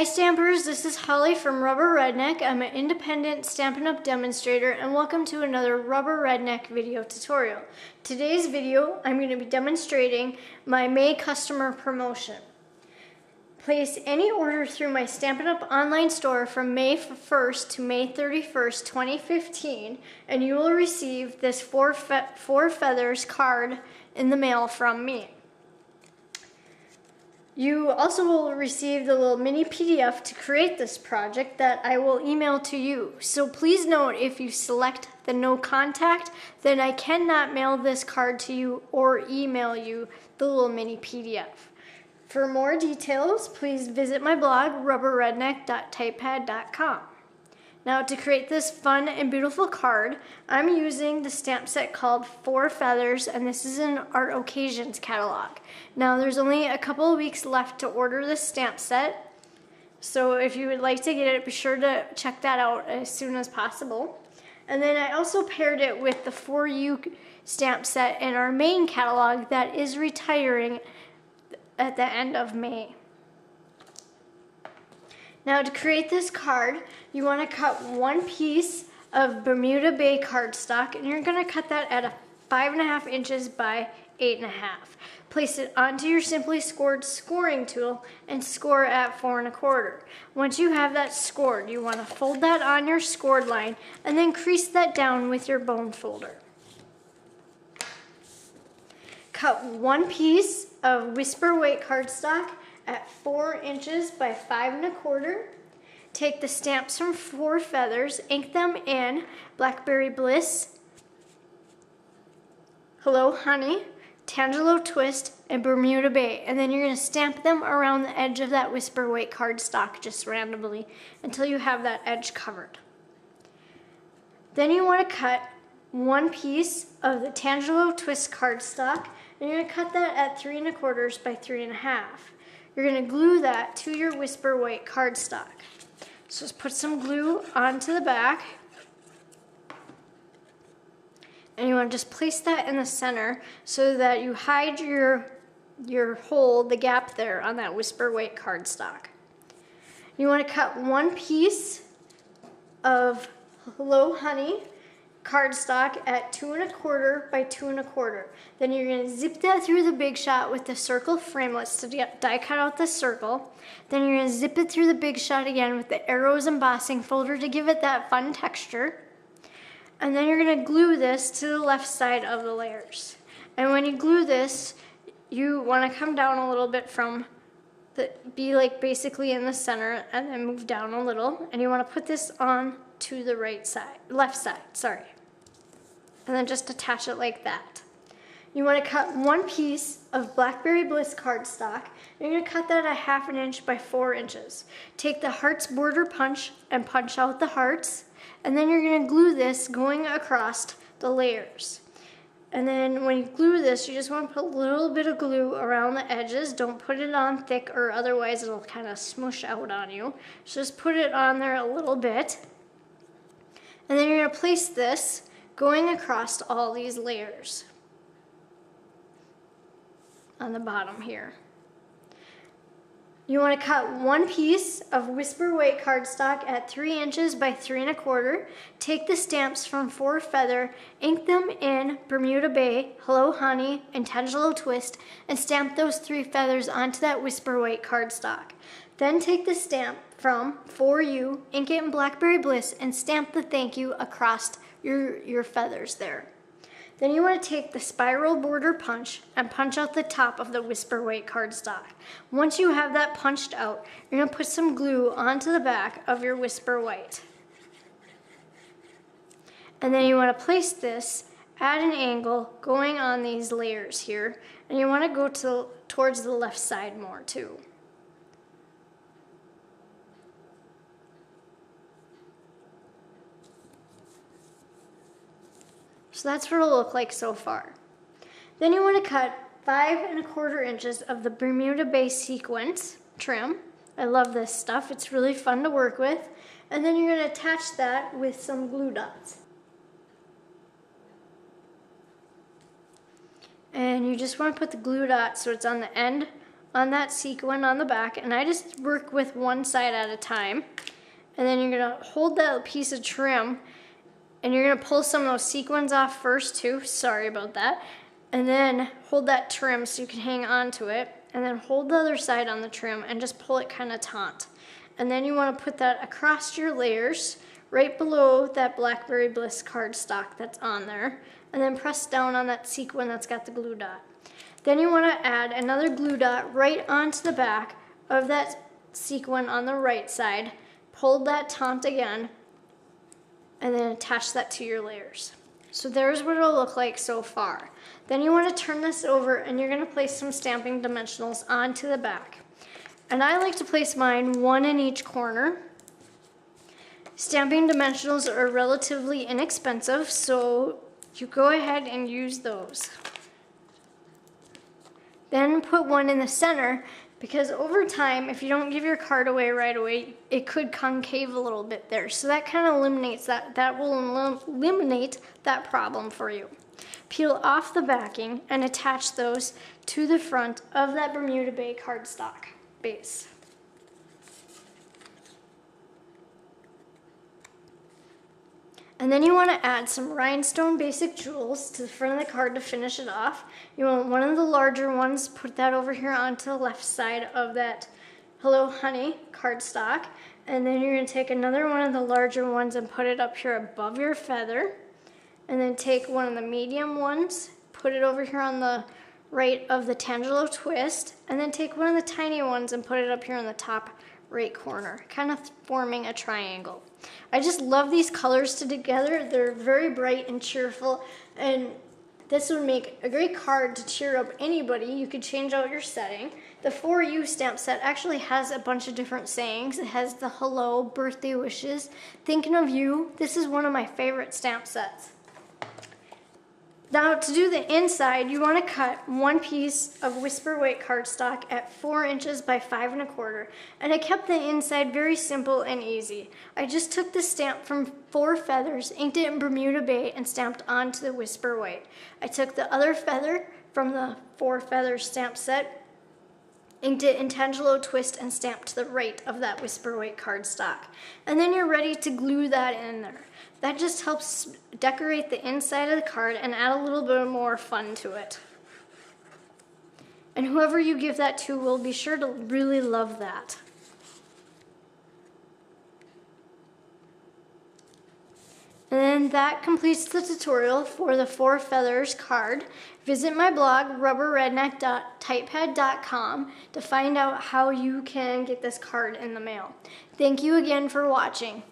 Stampers, this is Holly from Rubber Redneck. I'm an independent Stampin' Up! Demonstrator and welcome to another Rubber Redneck video tutorial. Today's video, I'm going to be demonstrating my May customer promotion. Place any order through my Stampin' Up! Online store from May 1st to May 31st, 2015, and you will receive this four feathers card in the mail from me. You also will receive the little mini PDF to create this project that I will email to you. So please note, if you select the no contact, then I cannot mail this card to you or email you the little mini PDF. For more details, please visit my blog, rubberredneck.typepad.com. Now, to create this fun and beautiful card, I'm using the stamp set called Four Feathers, and this is an Art Occasions catalog. Now, there's only a couple of weeks left to order this stamp set, so if you would like to get it, be sure to check that out as soon as possible. And then I also paired it with the For You stamp set in our main catalog that is retiring at the end of May. Now, to create this card, you want to cut one piece of Bermuda Bay cardstock, and you're going to cut that at 5.5 inches by 8.5. Place it onto your Simply Scored scoring tool and score at 4.25. Once you have that scored, you want to fold that on your scored line and then crease that down with your bone folder. Cut one piece of Whisper White cardstock at 4 inches by 5.25. Take the stamps from Four Feathers, ink them in Blackberry Bliss, Hello Honey, Tangelo Twist, and Bermuda Bay, and then you're going to stamp them around the edge of that Whisper White cardstock just randomly until you have that edge covered. Then you want to cut one piece of the Tangelo Twist cardstock, and you're going to cut that at 3.25 by 3.5. You're going to glue that to your Whisper White cardstock. So just put some glue onto the back, and you want to just place that in the center so that you hide your hole, the gap there on that Whisper White cardstock. You want to cut one piece of Hello Honey cardstock at 2.25 by 2.25. Then you're going to zip that through the Big Shot with the circle framelits to die cut out the circle. Then you're going to zip it through the Big Shot again with the Arrows Embossing Folder to give it that fun texture. And then you're going to glue this to the left side of the layers. And when you glue this, you want to come down a little bit from be like basically in the center, and then move down a little. And you want to put this on to the left side, sorry. And then just attach it like that. You want to cut one piece of Blackberry Bliss cardstock. You're going to cut that at 1/2 inch by 4 inches. Take the hearts border punch and punch out the hearts. And then you're going to glue this going across the layers. And then when you glue this, you just want to put a little bit of glue around the edges. Don't put it on thick, or otherwise it'll kind of smoosh out on you. So just put it on there a little bit. And then you're going to place this going across all these layers on the bottom here. You want to cut one piece of Whisper White cardstock at 3 inches by 3.25. Take the stamps from Four Feather, ink them in Bermuda Bay, Hello Honey, and Tangelo Twist, and stamp those 3 feathers onto that Whisper White cardstock. Then take the stamp from For You, ink it in Blackberry Bliss, and stamp the thank you across your feathers there. Then you want to take the spiral border punch and punch out the top of the Whisper White cardstock. Once you have that punched out, you're going to put some glue onto the back of your Whisper White. And then you want to place this at an angle going on these layers here, and you want to go towards the left side more too. So that's what it'll look like so far. Then you want to cut 5.25 inches of the Bermuda Bay sequence trim. I love this stuff. It's really fun to work with. And then you're going to attach that with some glue dots. And you just want to put the glue dot so it's on the end on that sequin on the back, and I just work with one side at a time. And then you're gonna hold that piece of trim, and you're gonna pull some of those sequins off first too, sorry about that. And then hold that trim so you can hang on to it, and then hold the other side on the trim and just pull it kind of taut. And then you wanna put that across your layers, right below that Blackberry Bliss cardstock that's on there, and then press down on that sequin that's got the glue dot. Then you want to add another glue dot right onto the back of that sequin on the right side, pull that taut again, and then attach that to your layers. So there's what it'll look like so far. Then you want to turn this over, and you're going to place some stamping dimensionals onto the back. And I like to place mine one in each corner. Stamping dimensionals are relatively inexpensive, so you go ahead and use those. Then put one in the center, because over time, if you don't give your card away right away, it could concave a little bit there. So that kind of eliminates that will eliminate that problem for you. Peel off the backing and attach those to the front of that Bermuda Bay cardstock base. And then you want to add some Rhinestone Basic Jewels to the front of the card to finish it off. You want one of the larger ones, put that over here onto the left side of that Hello Honey cardstock. And then you're going to take another one of the larger ones and put it up here above your feather. And then take one of the medium ones, put it over here on the right of the Tangelo twist. And then take one of the tiny ones and put it up here on the top right corner, kind of forming a triangle. I just love these colors together. They're very bright and cheerful, and this would make a great card to cheer up anybody. You could change out your setting. The For You stamp set actually has a bunch of different sayings. It has the hello, birthday wishes, thinking of you. This is one of my favorite stamp sets. Now to do the inside, you want to cut one piece of Whisper White cardstock at 4 inches by 5 1/4, and I kept the inside very simple and easy. I just took the stamp from 4 feathers, inked it in Bermuda Bay, and stamped onto the Whisper White. I took the other feather from the 4 feather stamp set, inked it in Tangelo twist, and stamped to the right of that Whisper White cardstock. And then you're ready to glue that in there. That just helps decorate the inside of the card and add a little bit more fun to it. And whoever you give that to will be sure to really love that. And then that completes the tutorial for the 4 feathers card. Visit my blog, rubberredneck.typepad.com, to find out how you can get this card in the mail. Thank you again for watching.